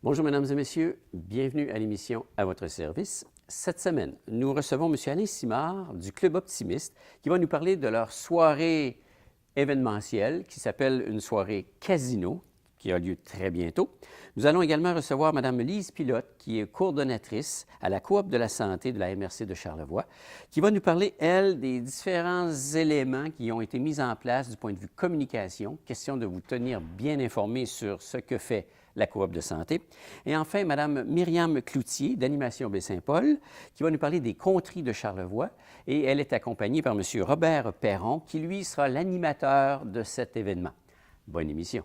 Bonjour, mesdames et messieurs. Bienvenue à l'émission À votre service. Cette semaine, nous recevons M. Alain Simard du Club Optimiste qui va nous parler de leur soirée événementielle qui s'appelle une soirée casino qui a lieu très bientôt. Nous allons également recevoir Mme Lise Pilote, qui est coordonnatrice à la Coop de la santé de la MRC de Charlevoix, qui va nous parler, elle, des différents éléments qui ont été mis en place du point de vue communication, question de vous tenir bien informé sur ce que fait la Coop de santé. Et enfin, Mme Myriam Cloutier, d'Animation Baie-Saint-Paul, qui va nous parler des conteries de Charlevoix. Et elle est accompagnée par M. Robert Perron, qui, lui, sera l'animateur de cet événement. Bonne émission.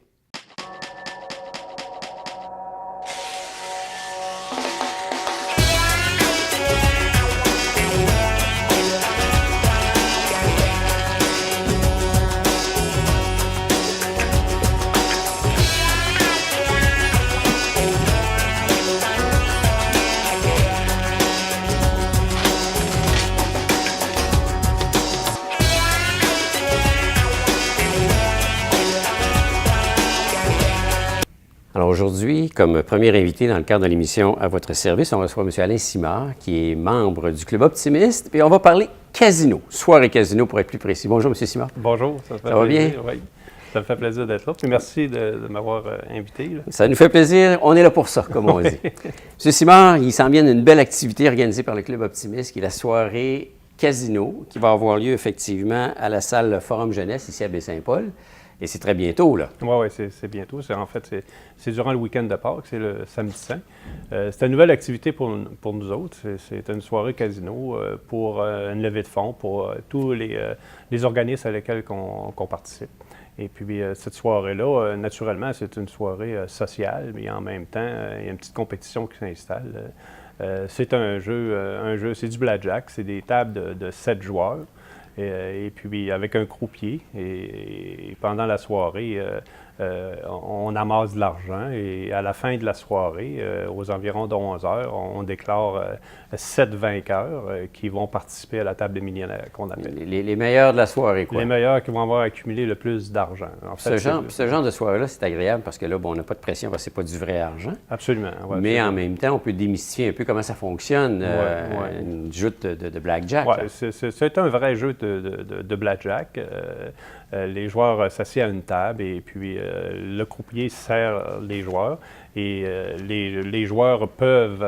Alors aujourd'hui, comme premier invité dans le cadre de l'émission À votre service, on reçoit M. Alain Simard, qui est membre du Club Optimiste, puis on va parler casino, soirée casino pour être plus précis. Bonjour, M. Simard. Bonjour, ça va bien? Oui, ça me fait plaisir d'être là. Puis merci de m'avoir invité. Là. Ça nous fait plaisir. On est là pour ça, comme on dit. M. Simard, il s'en vient d'une belle activité organisée par le Club Optimiste, qui est la soirée casino, qui va avoir lieu effectivement à la salle Forum Jeunesse, ici à Baie-Saint-Paul. Et c'est très bientôt, là. Oui, c'est bientôt. C'est durant le week-end de Pâques, c'est le samedi saint. C'est une nouvelle activité pour nous autres. C'est une soirée casino pour une levée de fonds pour tous les organismes à lesquels on participe. Et puis, cette soirée-là, naturellement, c'est une soirée sociale, mais en même temps, il y a une petite compétition qui s'installe. C'est un jeu, c'est du blackjack, c'est des tables de 7 joueurs. Et puis avec un croupier, et pendant la soirée, on amasse de l'argent et à la fin de la soirée, aux environs de 11 heures, on déclare 7 vainqueurs qui vont participer à la table des millionnaires qu'on appelle. Les meilleurs de la soirée, quoi. Les meilleurs qui vont avoir accumulé le plus d'argent. En fait, ce genre de soirée-là, c'est agréable parce que là, bon, on n'a pas de pression parce que ce n'est pas du vrai argent. Absolument. Ouais, mais en même temps, on peut démystifier un peu comment ça fonctionne, une joute de blackjack. Oui, c'est un vrai jeu de blackjack. Les joueurs s'assiedent à une table et puis le croupier sert les joueurs et les joueurs peuvent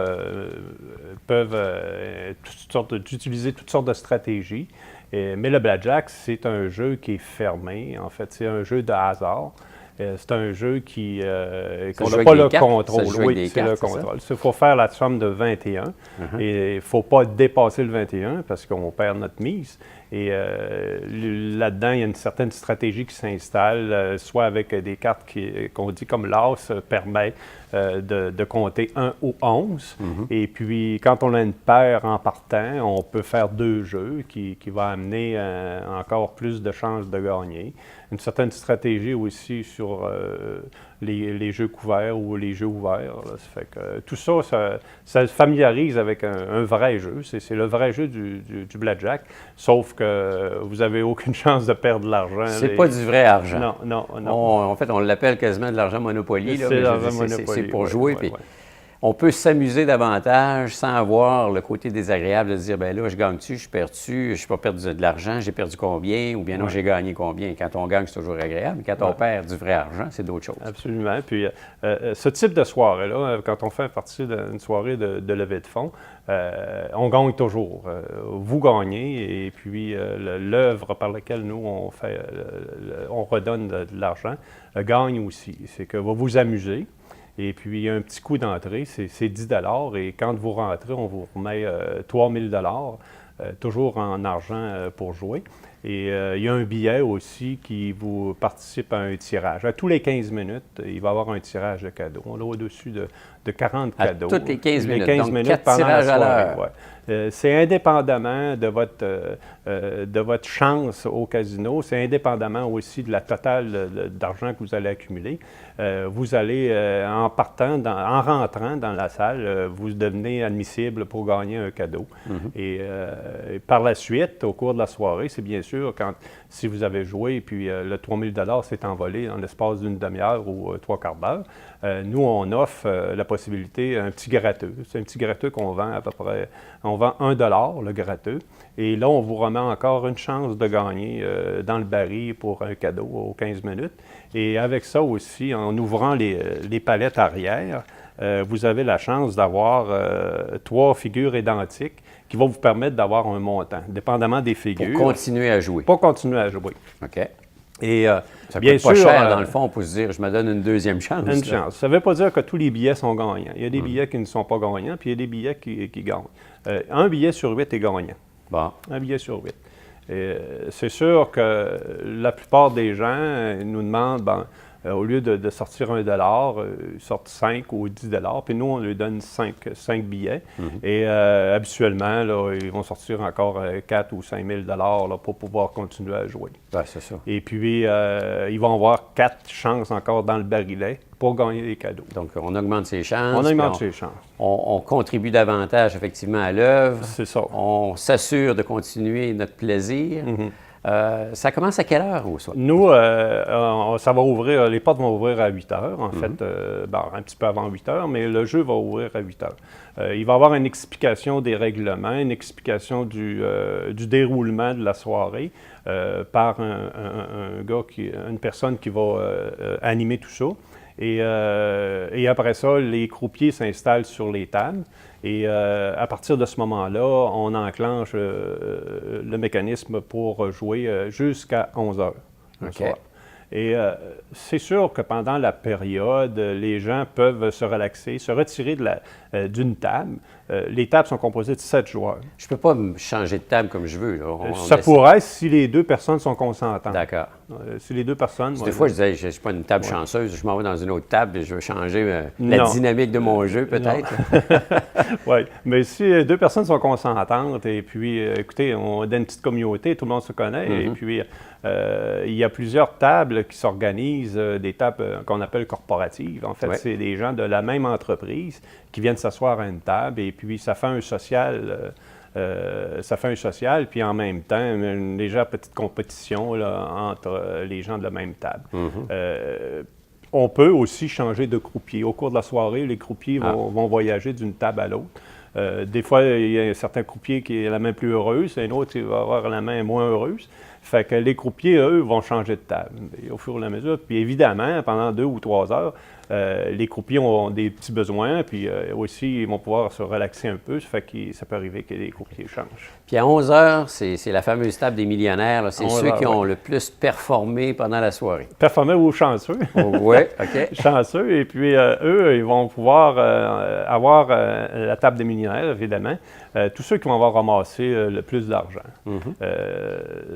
utiliser toutes sortes de stratégies. Mais le blackjack, c'est un jeu qui est fermé. En fait, c'est un jeu de hasard. C'est un jeu qu'on n'a pas le contrôle. Oui, c'est le contrôle. Il faut faire la somme de 21 et il ne faut pas dépasser le 21 parce qu'on perd notre mise. Et là-dedans, il y a une certaine stratégie qui s'installe, soit avec des cartes qu'on dit comme l'as permet de compter 1 ou 11. Et puis, quand on a une paire en partant, on peut faire 2 jeux qui va amener encore plus de chances de gagner. Une certaine stratégie aussi sur les jeux couverts ou les jeux ouverts. Là. Ça fait que tout ça se familiarise avec un vrai jeu. C'est le vrai jeu du blackjack, sauf que vous n'avez aucune chance de perdre de l'argent. C'est pas du vrai argent. Non. En fait, on l'appelle quasiment de l'argent Monopoly. C'est l'argent Monopoly. C'est pour jouer. Puis on peut s'amuser davantage sans avoir le côté désagréable de se dire, bien là, je gagne-tu, je perds-tu, je ne suis pas perdu de l'argent, j'ai perdu combien, ou bien non, j'ai gagné combien. Quand on gagne, c'est toujours agréable. Quand on perd du vrai argent, c'est d'autres choses. Absolument. Puis ce type de soirée-là, quand on fait partie d'une soirée de levée de fonds, on gagne toujours. Vous gagnez, et puis l'œuvre par laquelle nous, on redonne de l'argent, gagne aussi. C'est que vous vous amusez. Et puis, il y a un petit coût d'entrée, c'est 10 $. Et quand vous rentrez, on vous remet 3 000 $, toujours en argent pour jouer. Et il y a un billet aussi qui vous participe à un tirage. À tous les 15 minutes, il va y avoir un tirage de cadeaux. On a au-dessus de 40 cadeaux. Toutes les 15 minutes. Les 15 donc, minutes 4 pendant tirages la soirée. à l'heure. Ouais. C'est indépendamment de votre chance au casino. C'est indépendamment aussi de la totale d'argent que vous allez accumuler. Vous allez, en rentrant dans la salle, vous devenez admissible pour gagner un cadeau. Et par la suite, au cours de la soirée, c'est bien sûr sûr, si vous avez joué, puis le 3 000 s'est envolé en l'espace d'une demi-heure ou trois quarts d'heure, nous, on offre la possibilité, un petit gratteux. C'est un petit gratteux qu'on vend à peu près, on vend 1 $, le gratteux. Et là, on vous remet encore une chance de gagner dans le baril pour un cadeau aux 15 minutes. Et avec ça aussi, en ouvrant les palettes arrière, vous avez la chance d'avoir 3 figures identiques qui vont vous permettre d'avoir un montant, dépendamment des figures. Pour continuer à jouer. Pour continuer à jouer. OK. Et ça bien coûte pas sûr, cher, dans le fond, pour se dire, je me donne une deuxième chance. Une chance. Ça ne veut pas dire que tous les billets sont gagnants. Il y a des billets qui ne sont pas gagnants, puis il y a des billets qui gagnent. Un billet sur 8 est gagnant. Bon. Un billet sur 8. C'est sûr que la plupart des gens nous demandent, au lieu de sortir 1 $, ils sortent 5 ou 10 $, puis nous, on leur donne 5 billets. Et habituellement, là, ils vont sortir encore 4 ou 5 000 $ pour pouvoir continuer à jouer. Ouais, c'est ça. Et puis, ils vont avoir 4 chances encore dans le barillet pour gagner des cadeaux. Donc, on augmente ses chances. On augmente ses chances. On contribue davantage, effectivement, à l'œuvre. C'est ça. On s'assure de continuer notre plaisir. Ça commence à quelle heure au soir? Nous, ça va ouvrir, les portes vont ouvrir à 8 heures, en fait, un petit peu avant 8 heures, mais le jeu va ouvrir à 8 heures. Il va y avoir une explication des règlements, une explication du déroulement de la soirée par un gars, une personne qui va animer tout ça. Et après ça, les croupiers s'installent sur les tables. Et à partir de ce moment-là, on enclenche le mécanisme pour jouer jusqu'à 11 heures le soir. Et c'est sûr que pendant la période, les gens peuvent se relaxer, se retirer d'une table. Les tables sont composées de 7 joueurs. Je ne peux pas me changer de table comme je veux. Là. Ça pourrait si les 2 personnes sont consentantes. D'accord. Si les 2 personnes... Des fois, je disais, je ne suis pas une table chanceuse, je m'en vais dans une autre table et je veux changer la dynamique de mon jeu, peut-être. Oui, mais si 2 personnes sont consentantes et puis, écoutez, on donne une petite communauté, tout le monde se connaît, et puis il y a plusieurs tables qui s'organisent, des tables qu'on appelle corporatives. En fait, c'est des gens de la même entreprise qui viennent s'asseoir à une table et puis ça fait un social. Puis en même temps, une légère petite compétition là, entre les gens de la même table. On peut aussi changer de croupier. Au cours de la soirée, les croupiers vont voyager d'une table à l'autre. Des fois, il y a un certain croupier qui a la main plus heureuse, un autre qui va avoir la main moins heureuse. Fait que les croupiers, eux, vont changer de table au fur et à mesure. Puis évidemment, pendant 2 ou 3 heures, les croupiers ont des petits besoins, puis aussi, ils vont pouvoir se relaxer un peu. Ça fait que ça peut arriver que les croupiers changent. Puis à 11 heures, c'est la fameuse table des millionnaires. C'est ceux qui ont le plus performé pendant la soirée. Performé ou chanceux. Oui, OK. Chanceux. Et puis, eux, ils vont pouvoir avoir la table des millionnaires, évidemment. Tous ceux qui vont avoir ramassé le plus d'argent.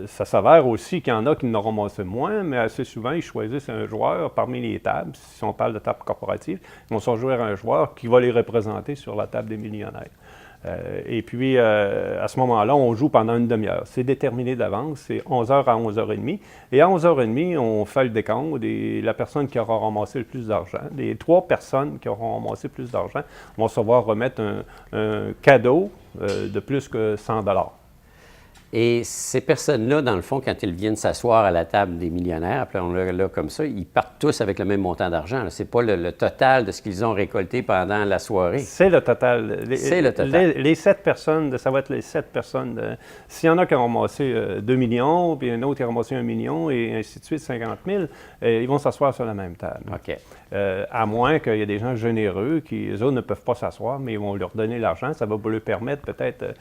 Ça s'avère aussi qu'il y en a qui en ont ramassé moins, mais assez souvent, ils choisissent un joueur parmi les tables. Si on parle de table corporative, ils vont choisir un joueur qui va les représenter sur la table des millionnaires. Et puis, à ce moment-là, on joue pendant une demi-heure. C'est déterminé d'avance, c'est 11h à 11h30. Et à 11h30, on fait le décompte et la personne qui aura ramassé le plus d'argent, les 3 personnes qui auront ramassé le plus d'argent vont se voir remettre un cadeau de plus que 100 $. Et ces personnes-là, dans le fond, quand ils viennent s'asseoir à la table des millionnaires, appelons-le là comme ça, ils partent tous avec le même montant d'argent. Ce n'est pas le total de ce qu'ils ont récolté pendant la soirée. C'est le total. C'est le total. Les 7 personnes, ça va être les 7 personnes. S'il y en a qui ont ramassé 2 millions, puis un autre qui a ramassé 1 million, et ainsi de suite, 50 000, ils vont s'asseoir sur la même table. OK. À moins qu'il y ait des gens généreux qui, eux autres, ne peuvent pas s'asseoir, mais ils vont leur donner l'argent. Ça va leur permettre peut-être,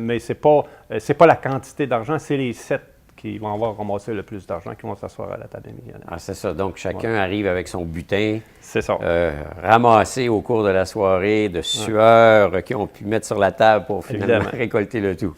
mais c'est pas la quantité d'argent, c'est les 7 qui vont avoir ramassé le plus d'argent qui vont s'asseoir à la table des millionnaires. Ah, c'est ça. Donc, chacun arrive avec son butin. C'est ça. Ramassé au cours de la soirée, de sueurs qu'ils ont pu mettre sur la table pour finalement récolter le tout.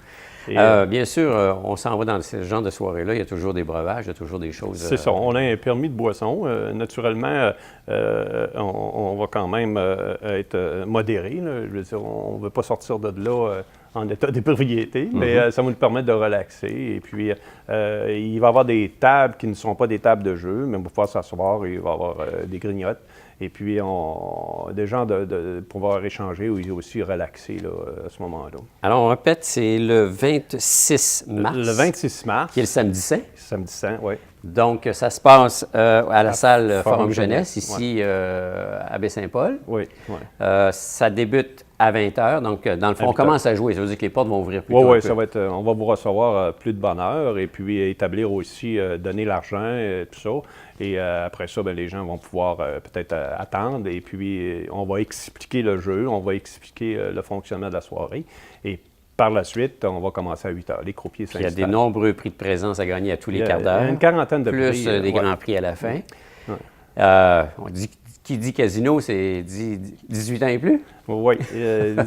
Bien sûr, on s'en va dans ce genre de soirée-là. Il y a toujours des breuvages, il y a toujours des choses. C'est ça. On a un permis de boisson. Naturellement, on va quand même être modéré. Là. Je veux dire, on ne veut pas sortir de là en état d'ébriété, mais ça va nous permettre de relaxer. Et puis, il va y avoir des tables qui ne sont pas des tables de jeu, mais on va pouvoir s'asseoir, il va y avoir des grignotes. Et puis, des gens de pouvoir échanger ou aussi relaxer là, à ce moment-là. Alors, on répète, c'est le 26 mars. Le 26 mars. Qui est le samedi saint. Samedi saint, oui. Donc, ça se passe à la salle Forum Jeunesse, ici ouais. à Baie-Saint-Paul. Oui, oui. Ça débute à 20 h. Donc, dans le fond, on commence à jouer. Ça veut dire que les portes vont ouvrir plus tôt. Oui, ça va être. On va vous recevoir plus de bonne heure et puis établir aussi, donner l'argent, tout ça. Et après ça, bien, les gens vont pouvoir peut-être attendre. Et puis, on va expliquer le jeu, on va expliquer le fonctionnement de la soirée. Et par la suite, on va commencer à 8 h. Les croupiers s'installent. Il y a des nombreux prix de présence à gagner à tous les quarts d'heure. Il y a une quarantaine de plus prix. Plus des grands prix à la fin. On dit, qui dit casino, c'est 18 ans et plus? Oui,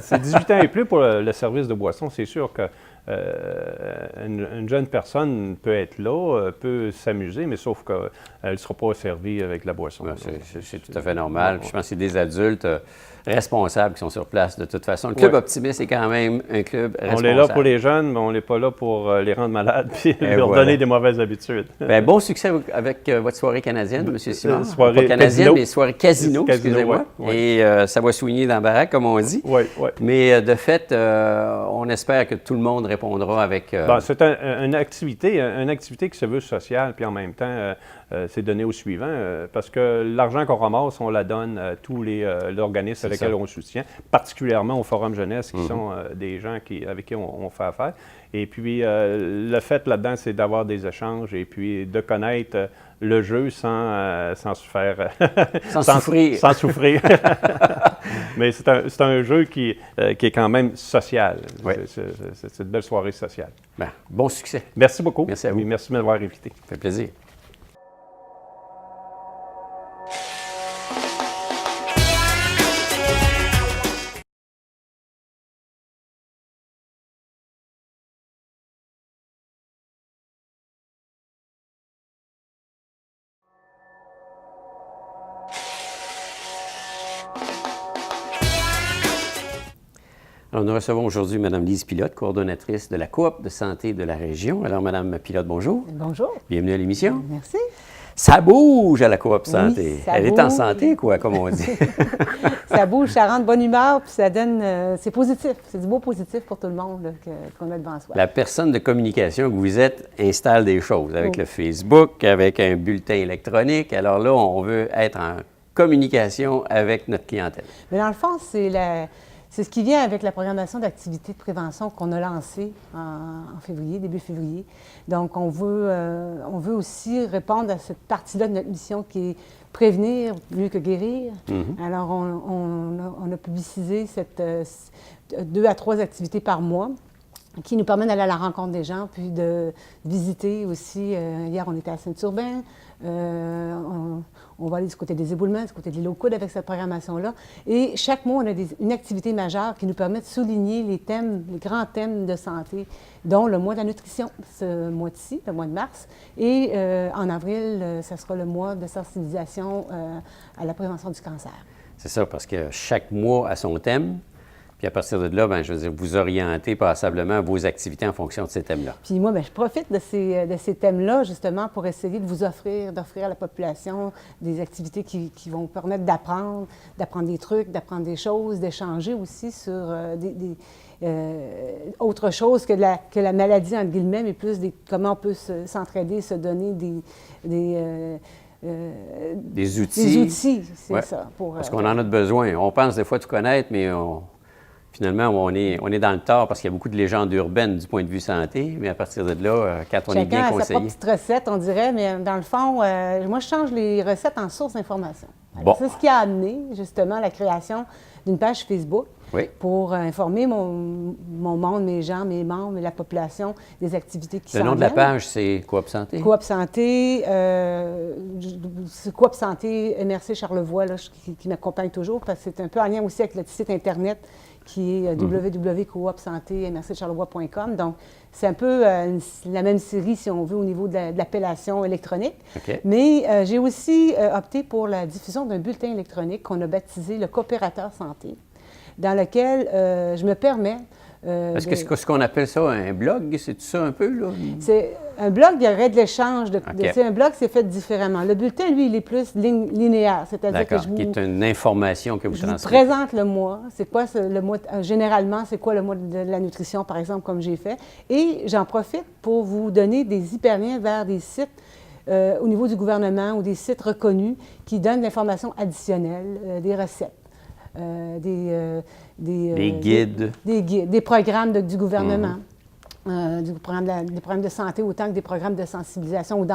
c'est 18 ans et plus pour le service de boisson. C'est sûr que une jeune personne peut être là, peut s'amuser, mais sauf qu'elle ne sera pas servie avec la boisson. C'est tout à fait normal. Je pense que c'est des adultes responsables qui sont sur place de toute façon. Le Club Optimiste est quand même un club responsable. On est là pour les jeunes, mais on n'est pas là pour les rendre malades et leur donner des mauvaises habitudes. Bien, bon succès avec votre soirée canadienne, M. Simard. Soirée pas canadienne, casino. mais soirée casino, excusez-moi. Ouais. Et ça va soigner dans la baraque, comme on dit. Oui, oui. Mais de fait, on espère que tout le monde répondra avec... c'est une activité qui se veut sociale, puis en même temps, c'est donné au suivant, parce que l'argent qu'on ramasse, on la donne à tous les organismes avec lesquels on soutient, particulièrement au Forum Jeunesse, qui sont des gens avec qui on fait affaire. Et puis, le fait là-dedans, c'est d'avoir des échanges et puis de connaître le jeu sans se faire... sans souffrir. Sans souffrir. Mais c'est un jeu qui est quand même social. Oui. C'est une belle soirée sociale. Bien, bon succès. Merci beaucoup. Merci à vous. Et merci de m'avoir invité. Ça fait plaisir. Alors, nous recevons aujourd'hui Mme Lise Pilote, coordonnatrice de la Coop de santé de la région. Alors, Mme Pilote, bonjour. Bonjour. Bienvenue à l'émission. Merci. Ça bouge à la Coop Santé. Oui, ça Elle bouge. est en santé, quoi, comme on dit. Ça bouge, ça rend de bonne humeur, puis ça donne... c'est positif. C'est du beau positif pour tout le monde là, qu'on a devant soi. La personne de communication que vous êtes installe des choses avec le Facebook, avec un bulletin électronique. Alors là, on veut être en communication avec notre clientèle. Mais dans le fond, c'est ce qui vient avec la programmation d'activités de prévention qu'on a lancée en février, début février. Donc, on veut aussi répondre à cette partie-là de notre mission qui est prévenir mieux que guérir. Alors, on a publicisé 2 à 3 activités par mois qui nous permettent d'aller à la rencontre des gens, puis de visiter aussi. Hier, on était à Saint-Urbain. On va aller du côté des éboulements, du côté de l'île aux Coudes avec cette programmation-là. Et chaque mois, on a une activité majeure qui nous permet de souligner les grands thèmes de santé, dont le mois de la nutrition, ce mois-ci, le mois de mars. Et en avril, ça sera le mois de sensibilisation à la prévention du cancer. C'est ça, parce que chaque mois a son thème. Puis à partir de là, bien, je veux dire, vous orientez passablement vos activités en fonction de ces thèmes-là. Puis moi, bien, je profite de ces thèmes-là, justement, pour essayer de d'offrir à la population des activités qui vont permettre d'apprendre des trucs, d'apprendre des choses, d'échanger aussi sur autre chose que la maladie, entre guillemets, mais plus comment on peut s'entraider, se donner des outils. Des outils, c'est ça. Parce qu'on en a besoin. On pense des fois tout connaître, mais finalement, on est dans le tort parce qu'il y a beaucoup de légendes urbaines du point de vue santé, mais à partir de là, quand on est bien conseillé... Chacun a sa propre petite recette, on dirait, mais dans le fond, moi, je change les recettes en source d'information. Bon. C'est ce qui a amené, justement, la création d'une page Facebook pour informer mon monde, mes gens, mes membres, la population des activités qui sont. Le nom de la page, c'est Coop Santé? Coop Santé, c'est Coop Santé MRC Charlevoix, là, qui m'accompagne toujours, parce que c'est un peu en lien aussi avec le site Internet qui est www.coopsanté-charlevoix.com. Donc, c'est un peu la même série, si on veut, au niveau de l'appellation électronique. Okay. Mais j'ai aussi opté pour la diffusion d'un bulletin électronique qu'on a baptisé le Coopérateur Santé, dans lequel je me permets... Est-ce que ce qu'on appelle ça un blog, c'est tout ça un peu, là? Un blog, il y aurait de l'échange. Un blog, c'est fait différemment. Le bulletin, lui, il est plus linéaire. C'est-à-dire que qui est une information que vous transmettez. Je vous présente le mois. C'est quoi le mois? Généralement, c'est quoi le mois de la nutrition, par exemple, comme j'ai fait. Et j'en profite pour vous donner des hyperliens vers des sites au niveau du gouvernement ou des sites reconnus qui donnent de l'information additionnelle, des recettes. Des guides. Des guides, des programmes du gouvernement. Des programmes de santé autant que des programmes de sensibilisation ou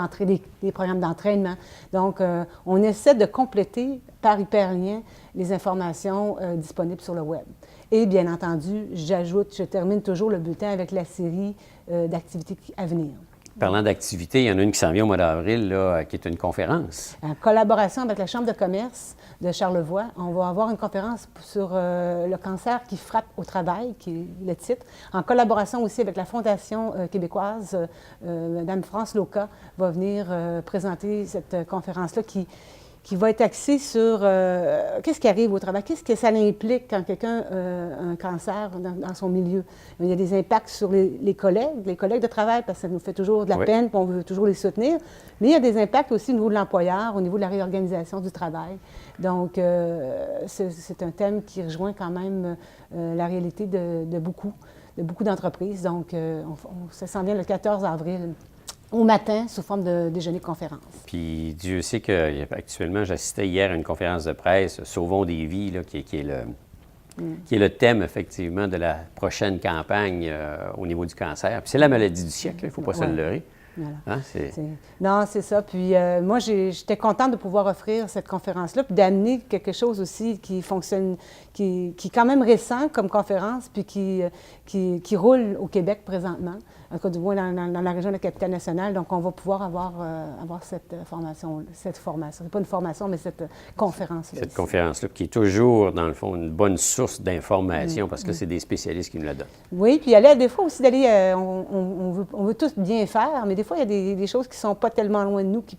des programmes d'entraînement. Donc, on essaie de compléter par hyperlien les informations disponibles sur le web. Et bien entendu, je termine toujours le bulletin avec la série d'activités à venir. Parlant d'activités, il y en a une qui s'en vient au mois d'avril, qui est une conférence. En collaboration avec la Chambre de commerce de Charlevoix, on va avoir une conférence sur le cancer qui frappe au travail, qui est le titre. En collaboration aussi avec la Fondation québécoise, Mme France Loca va venir présenter cette conférence-là qui va être axée sur qu'est-ce qui arrive au travail, qu'est-ce que ça implique quand quelqu'un a un cancer dans son milieu. Il y a des impacts sur les collègues de travail, parce que ça nous fait toujours de la peine, puis on veut toujours les soutenir, mais il y a des impacts aussi au niveau de l'employeur, au niveau de la réorganisation du travail. Donc, c'est un thème qui rejoint quand même la réalité de beaucoup d'entreprises. Donc, ça s'en vient le 14 avril. Au matin, sous forme de déjeuner-conférence. Puis Dieu sait qu'actuellement, j'assistais hier à une conférence de presse, Sauvons des vies, là, qui est le thème, effectivement, de la prochaine campagne au niveau du cancer. Puis c'est la maladie du siècle, il ne faut pas se le leurrer. Voilà. Hein, Non, c'est ça. Puis moi, j'étais contente de pouvoir offrir cette conférence-là, puis d'amener quelque chose aussi qui fonctionne, qui est quand même récent comme conférence, puis qui roule au Québec présentement, en tout cas du moins dans la région de la Capitale-Nationale. Donc, on va pouvoir avoir cette formation. C'est pas une formation, mais cette conférence-là. Cette conférence-là, qui est toujours, dans le fond, une bonne source d'information, parce que c'est des spécialistes qui nous la donnent. Oui, puis il y a des fois aussi d'aller, on veut tous bien faire, mais des fois, il y a des choses qui ne sont pas tellement loin de nous, qui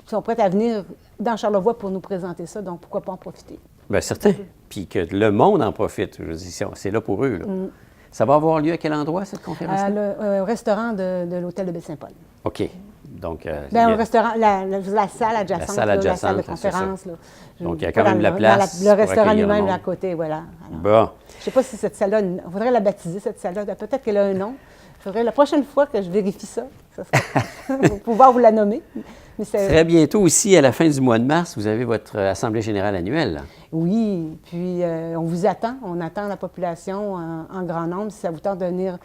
sont prêtes à venir dans Charlevoix pour nous présenter ça. Donc, pourquoi pas en profiter? Bien, certain. Puis que le monde en profite. Je veux dire, c'est là pour eux. Là. Ça va avoir lieu à quel endroit, cette conférence-là? Au restaurant de l'hôtel de Baie-Saint-Paul. OK. Donc, au restaurant, la salle adjacente, la salle de conférence. Là. Donc, il y a quand même de la place. Le restaurant lui-même à côté, voilà. Alors, bon. Je ne sais pas si cette salle-là, il faudrait la baptiser, cette salle-là. Peut-être qu'elle a un nom. Il faudrait la prochaine fois que je vérifie ça pour pouvoir vous la nommer. Très bientôt aussi, à la fin du mois de mars, vous avez votre Assemblée générale annuelle. Là. Oui, puis on vous attend. On attend la population en grand nombre. Si ça vous tente de venir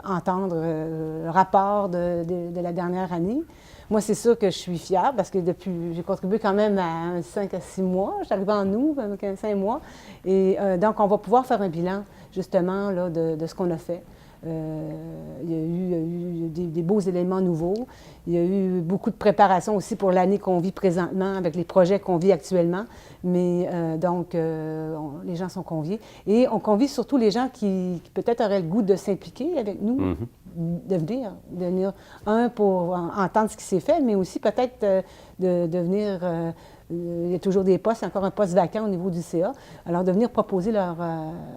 entendre le rapport de la dernière année. Moi, c'est sûr que je suis fière parce que j'ai contribué quand même à 5 à 6 mois. Je suis arrivée en août, 5 mois. Et donc, on va pouvoir faire un bilan, justement, là, de ce qu'on a fait. Il y a eu des beaux éléments nouveaux. Il y a eu beaucoup de préparation aussi pour l'année qu'on vit présentement avec les projets qu'on vit actuellement. Mais donc, les gens sont conviés. Et on convie surtout les gens qui peut-être auraient le goût de s'impliquer avec nous, de venir, pour entendre ce qui s'est fait, mais aussi peut-être de venir... il y a toujours des postes, encore un poste vacant au niveau du CA. Alors, de venir proposer leur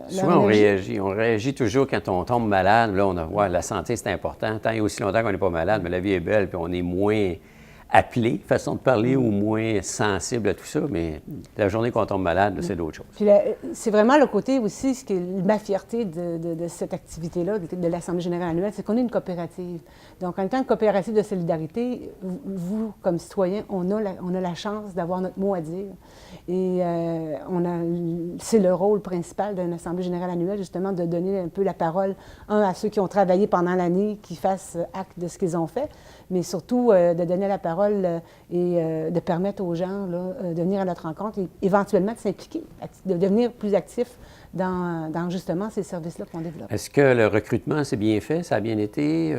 Souvent, on réagit toujours quand on tombe malade. Là, on voit la santé, c'est important. Tant et aussi longtemps qu'on n'est pas malade, mais la vie est belle, puis on est moins appelé, façon de parler, ou moins sensible à tout ça. Mais la journée qu'on tombe malade, c'est d'autres choses. Puis c'est vraiment le côté aussi, ce qui est ma fierté de cette activité-là, de l'Assemblée générale annuelle, c'est qu'on est une coopérative. Donc, en étant une coopérative de solidarité, vous, comme citoyens, on a la chance d'avoir notre mot à dire. Et c'est le rôle principal d'une Assemblée générale annuelle, justement, de donner un peu la parole, à ceux qui ont travaillé pendant l'année, qui fassent acte de ce qu'ils ont fait, mais surtout de donner la parole et de permettre aux gens là, de venir à notre rencontre et éventuellement de s'impliquer, de devenir plus actifs dans justement ces services-là qu'on développe. Est-ce que le recrutement s'est bien fait? Ça a bien été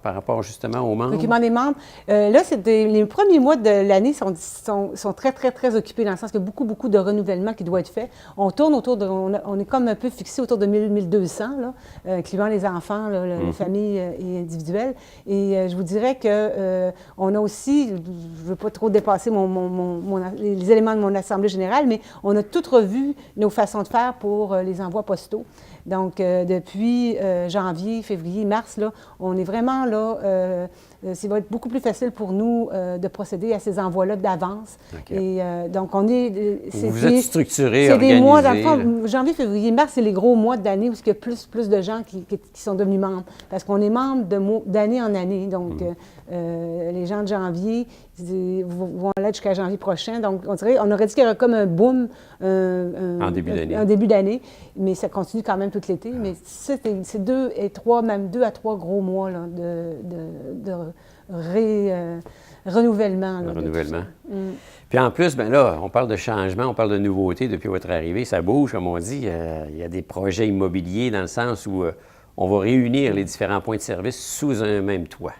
par rapport justement aux membres? Le recrutement des membres. Là, les premiers mois de l'année sont très, très, très occupés dans le sens qu'il y a beaucoup, beaucoup de renouvellement qui doit être fait. On tourne autour de... On est comme un peu fixé autour de 1200, là, incluant les enfants, là, les familles et individuelles. Et je vous dirais qu'on a aussi, je ne veux pas trop dépasser les éléments de mon Assemblée générale, mais on a toutes revu nos façons de faire pour pour les envois postaux. Donc, depuis janvier, février, mars, là, on est vraiment là. Ça va être beaucoup plus facile pour nous de procéder à ces envois-là d'avance. Okay. Et donc, on est... Vous êtes structuré, c'est organisé. des mois, dans le fond, janvier, février, mars, c'est les gros mois de l'année où il y a plus de gens qui sont devenus membres. Parce qu'on est membre d'année en année. Donc, les gens de janvier vont aller jusqu'à janvier prochain. Donc, on aurait dit qu'il y aurait comme un boom en début d'année. Mais ça continue quand même tout l'été. Mais c'est 2 à 3 gros mois là, de renouvellement. Là, renouvellement. Puis en plus, ben là, on parle de changement, on parle de nouveautés depuis votre arrivée. Ça bouge, comme on dit. Il y a des projets immobiliers dans le sens où on va réunir les différents points de service sous un même toit.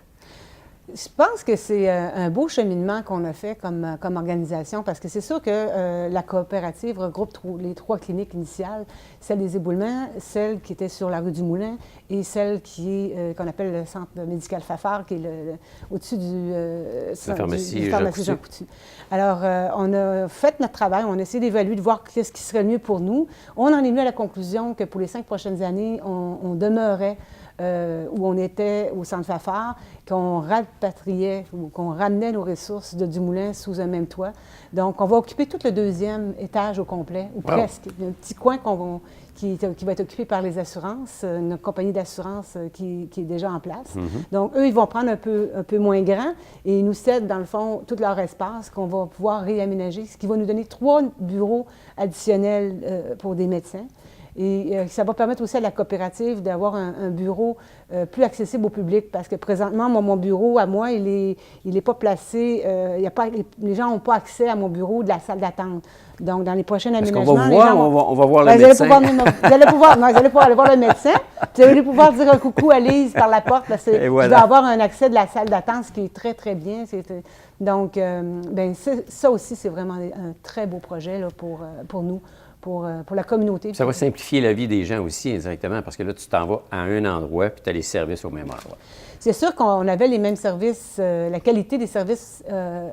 Je pense que c'est un beau cheminement qu'on a fait comme organisation parce que c'est sûr que la coopérative regroupe les 3 cliniques initiales, celle des éboulements, celle qui était sur la rue du Moulin et celle qu'on appelle le centre médical Fafard, qui est au-dessus du pharmacie Jean Coutu. Alors, on a fait notre travail, on a essayé d'évaluer, de voir ce qui serait le mieux pour nous. On en est venu à la conclusion que pour les 5 prochaines années, on demeurait où on était au centre Fafard, qu'on rapatriait ou qu'on ramenait nos ressources de Dumoulin sous un même toit. Donc, on va occuper tout le 2e étage au complet, ou presque. Il y a un petit coin qui va être occupé par les assurances, une compagnie d'assurance qui est déjà en place. Donc, eux, ils vont prendre un peu moins grand et ils nous cèdent, dans le fond, tout leur espace qu'on va pouvoir réaménager, ce qui va nous donner 3 bureaux additionnels pour des médecins. Et ça va permettre aussi à la coopérative d'avoir un bureau plus accessible au public parce que présentement, mon bureau, à moi, il est pas placé, les gens n'ont pas accès à mon bureau de la salle d'attente. Donc, dans les prochains aménagements... On va voir le médecin. Vous allez pouvoir aller voir le médecin. Vous allez pouvoir dire un coucou à Lise par la porte parce que je vais avoir un accès de la salle d'attente, ce qui est très, très bien. Donc, ça aussi, c'est vraiment un très beau projet là, pour nous. Pour la communauté. Ça va simplifier la vie des gens aussi indirectement parce que là, tu t'en vas à un endroit puis tu as les services au même endroit. C'est sûr qu'on avait les mêmes services. La qualité des services ne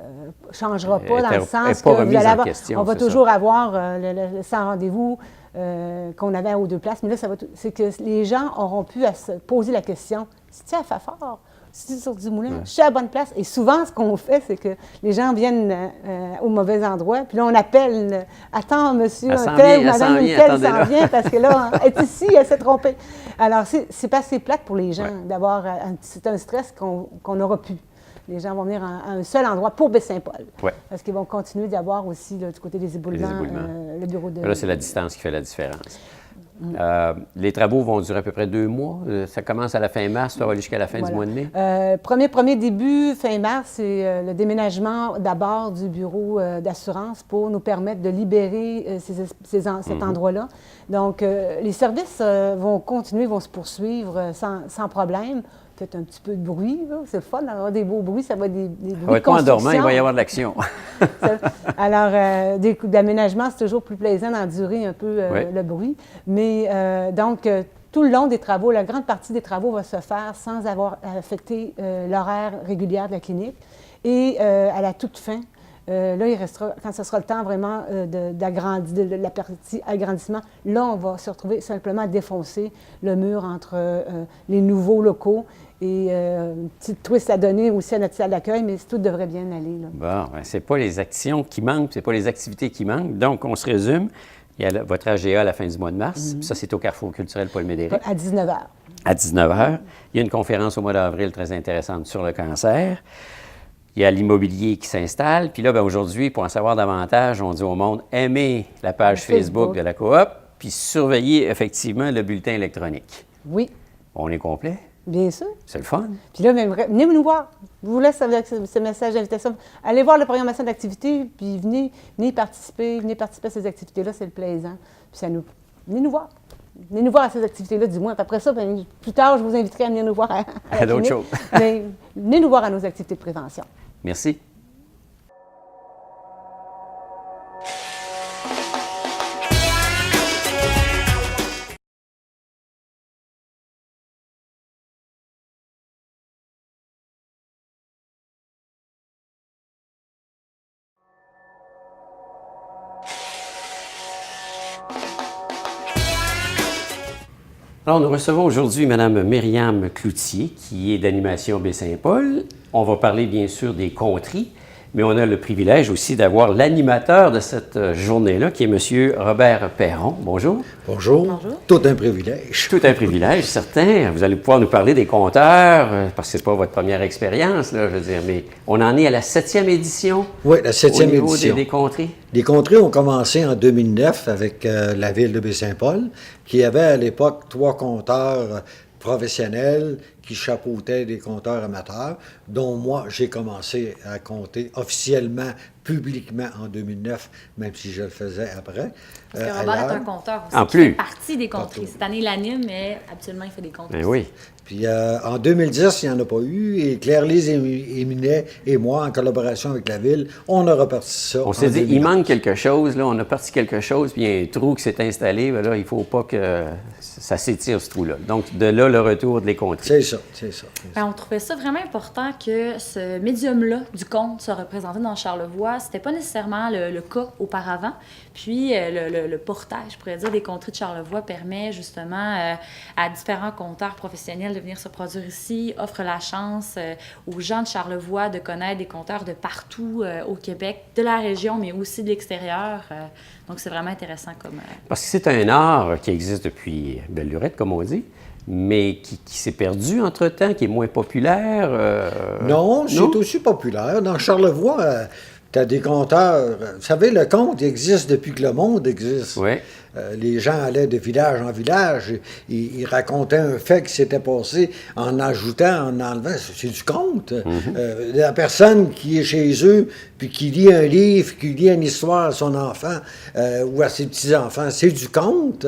changera pas dans le sens que on va toujours avoir le 100 rendez-vous qu'on avait aux 2 places. Mais là, c'est que les gens auront pu se poser la question, c'est-tu à Fafard? C'est sur Dumoulin, je suis à la bonne place. Et souvent, ce qu'on fait, c'est que les gens viennent au mauvais endroit, puis là, on appelle « Attends, monsieur un tel, madame une telle s'en vient, parce que là, elle est ici, elle s'est trompée. » Alors, c'est pas assez plate pour les gens d'avoir... C'est un stress qu'on n'aura plus. Les gens vont venir à un seul endroit pour Baie-Saint-Paul. Parce qu'ils vont continuer d'avoir aussi, là, du côté des éboulements, le bureau de... Là, c'est la distance qui fait la différence. Les travaux vont durer à peu près 2 mois. Ça commence à la fin mars, ça va aller jusqu'à la fin du mois de mai? Premier début, fin mars, c'est le déménagement d'abord du bureau d'assurance pour nous permettre de libérer cet endroit-là. Donc, les services vont continuer, vont se poursuivre sans problème. Peut-être un petit peu de bruit, c'est le fun d'avoir des beaux bruits, ça va être des bruits de construction. En dormant, il va y avoir de l'action. Alors, d'aménagement, c'est toujours plus plaisant d'endurer un peu le bruit. Mais donc, tout le long des travaux, la grande partie des travaux va se faire sans avoir affecté l'horaire régulier de la clinique. Et à la toute fin, là, il restera, quand ce sera le temps vraiment de la partie agrandissement, là, on va se retrouver simplement à défoncer le mur entre les nouveaux locaux et une petite twist à donner aussi à notre salle d'accueil, mais tout devrait bien aller. Là. Bon, bien, c'est pas les actions qui manquent, c'est pas les activités qui manquent. Donc, on se résume. Il y a votre AGA à la fin du mois de mars. Ça, c'est au Carrefour culturel Paul Médéric. À 19h. À 19h. Il y a une conférence au mois d'avril très intéressante sur le cancer. Il y a l'immobilier qui s'installe. Puis là, bien, aujourd'hui, pour en savoir davantage, on dit au monde, aimez la page Facebook de la coop, puis surveillez effectivement le bulletin électronique. Oui. On est complet? Bien sûr. C'est le fun. Puis là, venez nous voir. Je vous laisse avec ce message d'invitation. Allez voir la programmation d'activités, puis venez participer à ces activités-là, c'est le plaisant. Puis venez nous voir. Venez nous voir à ces activités-là, du moins. Puis après ça, bien, plus tard, je vous inviterai à venir nous voir à d'autres choses. Mais venez nous voir à nos activités de prévention. Merci. Alors, nous recevons aujourd'hui Mme Myriam Cloutier, qui est d'Animation Baie-Saint-Paul. On va parler, bien sûr, des conteries, mais on a le privilège aussi d'avoir l'animateur de cette journée-là, qui est M. Robert Perron. Bonjour. Bonjour. Bonjour. Tout un privilège. Tout un privilège, certain. Vous allez pouvoir nous parler des compteurs, parce que ce n'est pas votre première expérience, là, je veux dire, mais on en est à la 7e édition. Oui, la 7e édition. Au niveau des conteries. Les conteries ont commencé en 2009 avec la ville de Baie-Saint-Paul, qui avait à l'époque 3 compteurs professionnels qui chapeautaient des compteurs amateurs, dont moi, j'ai commencé à compter officiellement, publiquement en 2009, même si je le faisais après. Parce que Robert est un compteur aussi, en qui plus. fait partie des conteries. Cette année, il l'anime, mais habituellement, il fait des conteries. Ben oui. Puis en 2010, il n'y en a pas eu, et Claire-Lise Éminet et moi, en collaboration avec la ville, on a reparti ça. On s'est dit, il manque quelque chose, là, on a parti quelque chose, puis il y a un trou qui s'est installé, ben là, il ne faut pas que ça s'étire, ce trou-là. Donc, de là, le retour de les conteries. C'est ça, c'est ça. Ben, on trouvait ça vraiment important que ce médium-là du conte soit représenté dans Charlevoix. C'était pas nécessairement le cas auparavant. Puis, le portage, je pourrais dire, des conteries de Charlevoix permet justement à différents conteurs professionnels de venir se produire ici, offre la chance aux gens de Charlevoix de connaître des conteurs de partout au Québec, de la région, mais aussi de l'extérieur. Donc, c'est vraiment intéressant comme... Parce que c'est un art qui existe depuis belle lurette, comme on dit, mais qui s'est perdu entre-temps, qui est moins populaire. Non, c'est aussi populaire. Dans Charlevoix, tu as des conteurs. Vous savez, le conte existe depuis que le monde existe. Oui. Les gens allaient de village en village, ils racontaient un fait qui s'était passé en ajoutant, en enlevant. C'est du conte. La personne qui est chez eux, puis qui lit un livre, qui lit une histoire à son enfant ou à ses petits-enfants, c'est du conte.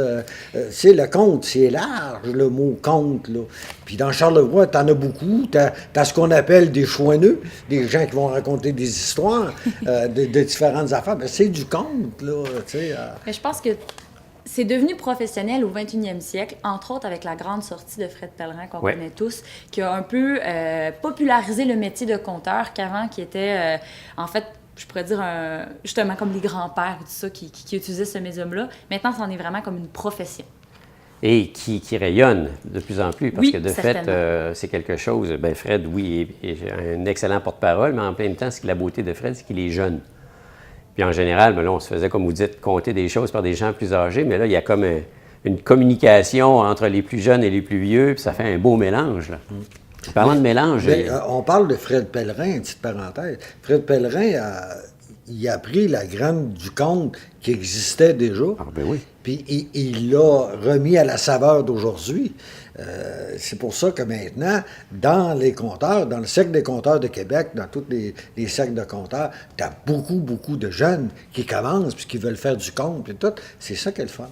C'est le conte, c'est large, le mot conte, là. Puis dans Charlevoix, tu en as beaucoup. Tu as ce qu'on appelle des chouineux, des gens qui vont raconter des histoires de différentes affaires. Ben, c'est du conte, là, tu sais. Mais je pense que c'est devenu professionnel au 21e siècle, entre autres avec la grande sortie de Fred Pellerin qu'on connaît tous, qui a un peu popularisé le métier de conteur qu'avant, qui était, en fait, je pourrais dire, justement comme les grands-pères et tout ça, qui utilisaient ce médium-là. Maintenant, c'en est vraiment comme une profession. Et qui rayonne de plus en plus, parce oui, que de fait, c'est quelque chose... Bien, Fred, oui, est un excellent porte-parole, mais en même temps, la beauté de Fred, c'est qu'il est jeune. Puis en général, ben là, on se faisait, comme vous dites, compter des choses par des gens plus âgés, mais là, il y a comme une communication entre les plus jeunes et les plus vieux, puis ça fait un beau mélange, là. Parlant de mélange... on parle de Fred Pellerin, une petite parenthèse. Fred Pellerin, il a pris la graine du conte qui existait déjà, ben oui. Puis il l'a remis à la saveur d'aujourd'hui. C'est pour ça que maintenant, dans les compteurs, dans le cercle des compteurs de Québec, dans tous les cercles de compteurs, tu as beaucoup de jeunes qui commencent puis qui veulent faire du conte et tout. C'est ça qui est le fun.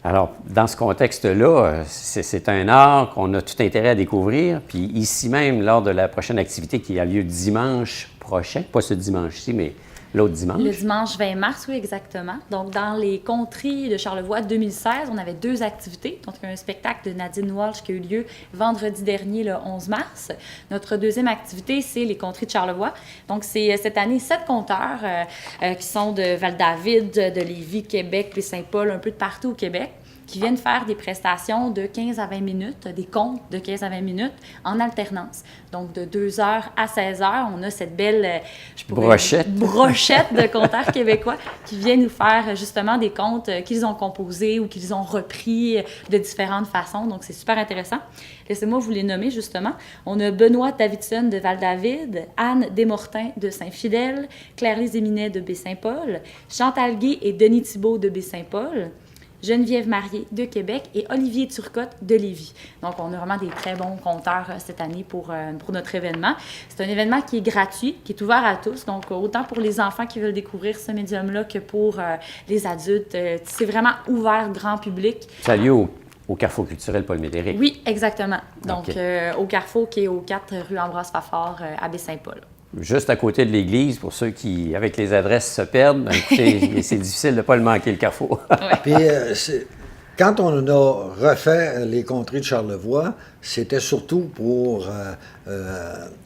Alors, dans ce contexte-là, c'est un art qu'on a tout intérêt à découvrir. Puis ici même, lors de la prochaine activité qui a lieu dimanche prochain, pas ce dimanche-ci, mais l'autre dimanche. Le dimanche 20 mars, oui, exactement. Donc, dans les conteries de Charlevoix 2016, on avait 2 activités. Donc, un spectacle de Nadine Walsh qui a eu lieu vendredi dernier, le 11 mars. Notre deuxième activité, c'est les conteries de Charlevoix. Donc, c'est cette année 7 conteurs qui sont de Val-David, de Lévis, Québec, puis Saint-Paul, un peu de partout au Québec, qui viennent faire des prestations de 15 à 20 minutes, des contes de 15 à 20 minutes en alternance. Donc, de 2h à 16h, on a cette belle brochette de conteurs québécois qui viennent nous faire justement des contes qu'ils ont composés ou qu'ils ont repris de différentes façons. Donc, c'est super intéressant. Laissez-moi vous les nommer justement. On a Benoît Davidson de Val-David, Anne Desmortins de Saint-Fidèle, Claire-Lise Éminet de Baie-Saint-Paul, Chantal Guy et Denis Thibault de Baie-Saint-Paul, Geneviève Marié de Québec et Olivier Turcotte de Lévis. Donc, on a vraiment des très bons conteurs cette année pour notre événement. C'est un événement qui est gratuit, qui est ouvert à tous. Donc, autant pour les enfants qui veulent découvrir ce médium-là que pour les adultes. C'est vraiment ouvert, grand public. Ça a lieu au Carrefour culturel Paul Médéric. Oui, exactement. Donc, au Carrefour qui est au 4 rue Ambroise-Fafard à Baie-Saint-Paul. Juste à côté de l'église, pour ceux qui, avec les adresses, se perdent, ben, écoutez, c'est difficile de ne pas le manquer, le Carrefour. Puis, Quand on a refait les contrées de Charlevoix, c'était surtout pour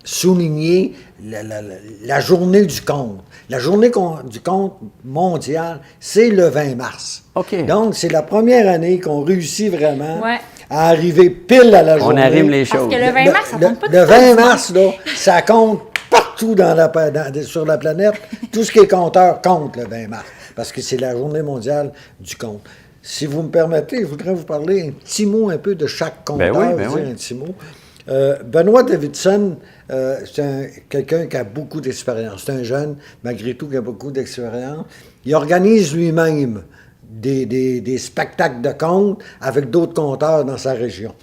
souligner la journée du conte. La journée du conte mondial, c'est le 20 mars. OK. Donc, c'est la première année qu'on réussit vraiment Ouais. à arriver pile à la journée. On arrime les Parce choses. que le 20 mars, ça compte pas Le tout 20 le temps. mars, là, ça compte partout sur la planète. Tout ce qui est compteur compte le 20 mars, parce que c'est la journée mondiale du conte. Si vous me permettez, je voudrais vous parler un petit mot un peu de chaque conteur, Ben dire oui. un petit mot. Benoît Davidson, c'est quelqu'un qui a beaucoup d'expérience. C'est un jeune, malgré tout, qui a beaucoup d'expérience. Il organise lui-même des spectacles de contes avec d'autres conteurs dans sa région.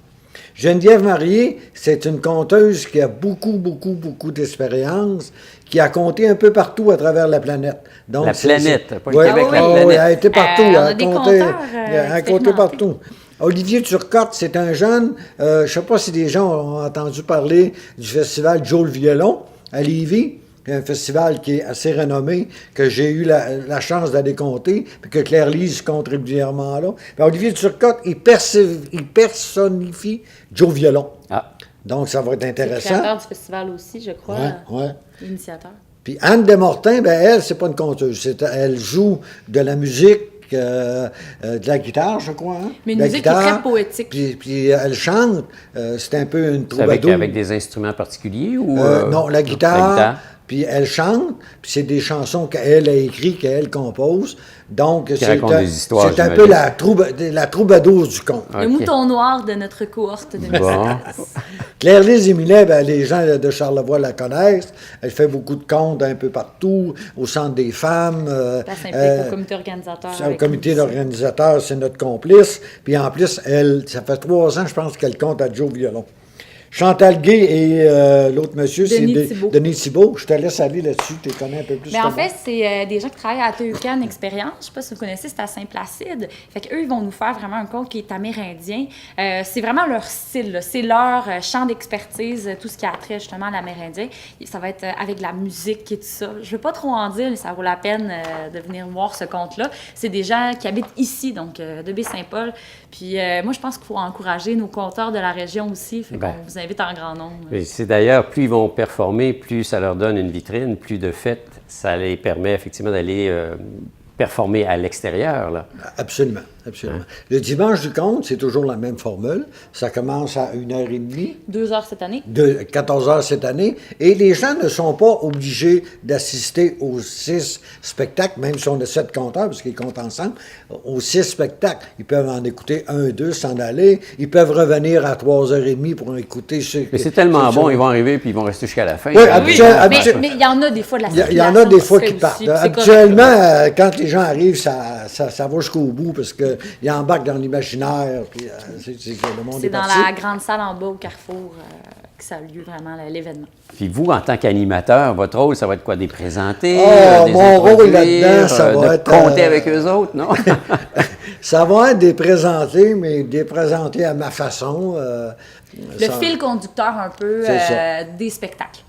Geneviève Marié, c'est une conteuse qui a beaucoup d'expérience, qui a compté un peu partout à travers la planète. Donc, La planète, pas le Ouais, Québec, ouais, la ouais, planète. elle a été partout, on elle a a des compté, conteurs, elle a compté expérimentés. partout. Olivier Turcotte, c'est un jeune, je ne sais pas si des gens ont entendu parler du festival Joe le Violon à Lévis, un festival qui est assez renommé, que j'ai eu la chance d'aller compter, puis que Claire-Lise compte régulièrement là. Puis Olivier Turcotte, il personnifie Joe Violon. Ah, Donc, ça va être C'est le intéressant. créateur du festival aussi, je crois. Ouais. L'initiateur. Puis Anne Desmortins, ben elle, c'est pas une conteuse. Elle joue de la musique, de la guitare, je crois. Hein? Mais une De la musique qui est guitare, très poétique. Puis elle chante. C'est un peu une c'est avec, troubadour. avec des instruments particuliers ou... Non, la guitare. Puis elle chante, puis c'est des chansons qu'elle a écrites, qu'elle compose. Donc, c'est racontent des histoires, c'est un peu j'imagine. la troubadour du conte. Le OK. mouton noir de notre cohorte de Bon. Claire-Lise Émilet, ben, les gens de Charlevoix la connaissent. Elle fait beaucoup de contes un peu partout, au Centre des femmes. Ça s'implique au comité organisateur. Au avec comité nous aussi. d'organisateur, c'est notre complice. Puis en plus, ça fait 3 ans, je pense, qu'elle compte à Joe Violon. Chantal Gay et l'autre monsieur, c'est Thibault. Denis Thibault. Je te laisse aller là-dessus, tu les connais un peu plus. Mais en que moi. fait, c'est des gens qui travaillent à Teucan Expérience. Je ne sais pas si vous connaissez, c'est à Saint-Placide. Fait qu'eux, ils vont nous faire vraiment un conte qui est amérindien. C'est vraiment leur style, là. C'est leur champ d'expertise, tout ce qui a trait justement à l'amérindien. Et ça va être avec de la musique et tout ça. Je ne veux pas trop en dire, mais ça vaut la peine de venir voir ce conte-là. C'est des gens qui habitent ici, donc de Baie-Saint-Paul. Puis moi, je pense qu'il faut encourager nos conteurs de la région aussi. Fait qu'on vous invite en grand nombre. Et c'est d'ailleurs, plus ils vont performer, plus ça leur donne une vitrine, plus de fait, ça les permet effectivement d'aller performer à l'extérieur, là. Absolument. Le dimanche du conte, c'est toujours la même formule. Ça commence à 1h30. 2 heures cette année. De 14 heures cette année. Et les gens ne sont pas obligés d'assister aux 6 spectacles, même si on a 7 compteurs, parce qu'ils comptent ensemble, aux 6 spectacles. Ils peuvent en écouter 1, 2, s'en aller. Ils peuvent revenir à 3h30 pour écouter ceux Mais c'est tellement bon, ils vont arriver puis ils vont rester jusqu'à la fin. Oui, Mais il y en a des fois de la il y en a des fois qui circulation partent. se fait aussi, puis c'est Habituellement, quand les gens arrivent, ça va jusqu'au bout, parce qu'ils embarquent dans l'imaginaire, puis le monde C'est est dans parti. la grande salle en bas au Carrefour que ça a lieu vraiment l'événement. Puis vous, en tant qu'animateur, votre rôle, ça va être quoi? Des présenter, Oh, des mon rôle introduire, là-dedans, ça va de être, compter avec eux autres, non? Ça va être des présentés, mais des présentés à ma façon. Le fil conducteur un peu C'est ça. des spectacles.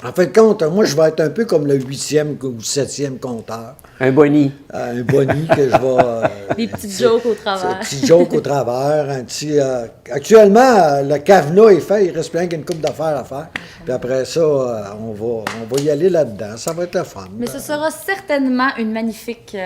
En fait, compte, moi, je vais être un peu comme le 8e ou 7e compteur. Un boni. Un boni que je vais... Des petites jokes au Un travers. petit joke au travers, un petit... actuellement, le cavenat est fait, il reste plein qu'une coupe d'affaires à faire. Puis après ça, on va y aller là-dedans. Ça va être le fun. Mais ce sera certainement un magnifique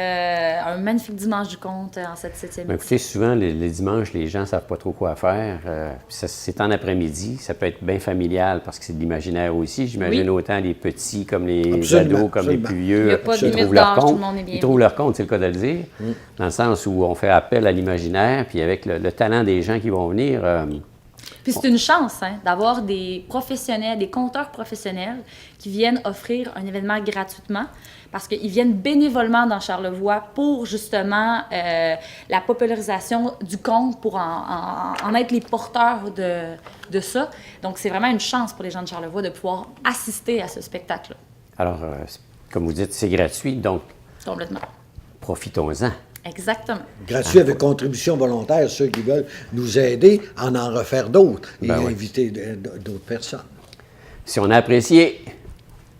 dimanche du conte en cette 7e Ben, édition. écoutez, souvent, les dimanches, les gens ne savent pas trop quoi faire. Puis c'est en après-midi. Ça peut être bien familial parce que c'est de l'imaginaire aussi. J'imagine Oui. autant les petits comme les Absolument, ados, comme les absolument. plus Il vieux. n'y a pas de Ils limite trouvent leur d'âge, tout le compte. monde est bien Ils trouvent leur compte, c'est le cas de le dire. Dans le sens où on fait appel à l'imaginaire, puis avec le talent des gens qui vont venir. Puis c'est une chance d'avoir des professionnels, des conteurs professionnels qui viennent offrir un événement gratuitement parce qu'ils viennent bénévolement dans Charlevoix pour justement la popularisation du conte, pour en être les porteurs de ça. Donc c'est vraiment une chance pour les gens de Charlevoix de pouvoir assister à ce spectacle-là. Alors, comme vous dites, c'est gratuit, donc Complètement. profitons-en. Exactement. Gratuit avec contribution volontaire, ceux qui veulent nous aider à en refaire d'autres et Ben oui. inviter d'autres personnes. Si on a apprécié,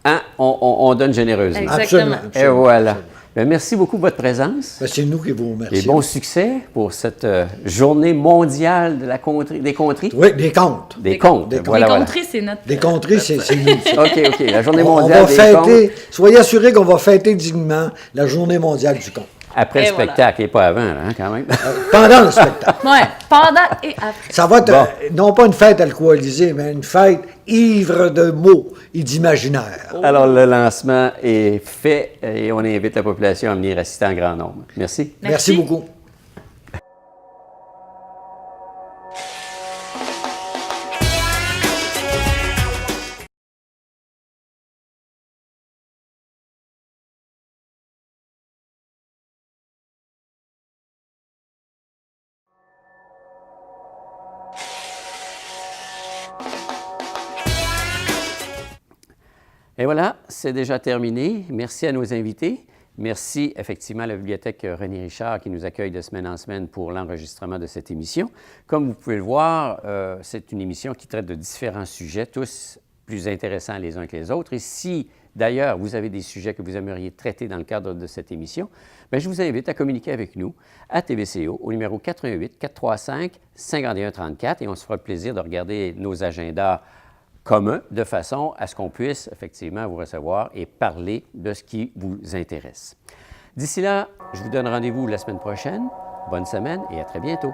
hein, on donne généreusement. Exactement. Et voilà. Bien, merci beaucoup de votre présence. Ben, c'est nous qui vous remercions. Et bon succès pour cette journée mondiale de la des contrées. Oui, des contes. Des contes. Des Voilà, les voilà. contrées, c'est notre... Des contrées, c'est nous. ça. OK. La journée On mondiale va des fêter, contes. soyez assurés qu'on va fêter dignement la journée mondiale du conte. Après Et le voilà. spectacle, et pas avant, là, hein, quand même. Pendant le spectacle. Ouais, pendant et après. Ça va être, Bon. non pas une fête alcoolisée, mais une fête ivre de mots et d'imaginaire. Alors, le lancement est fait et on invite la population à venir assister en grand nombre. Merci. Merci beaucoup. Et voilà, c'est déjà terminé. Merci à nos invités. Merci effectivement à la Bibliothèque René Richard qui nous accueille de semaine en semaine pour l'enregistrement de cette émission. Comme vous pouvez le voir, c'est une émission qui traite de différents sujets, tous plus intéressants les uns que les autres. Et si d'ailleurs vous avez des sujets que vous aimeriez traiter dans le cadre de cette émission, bien, je vous invite à communiquer avec nous à TVCO au numéro 88 435 5134 et on se fera le plaisir de regarder nos agendas commun, de façon à ce qu'on puisse effectivement vous recevoir et parler de ce qui vous intéresse. D'ici là, je vous donne rendez-vous la semaine prochaine. Bonne semaine et à très bientôt.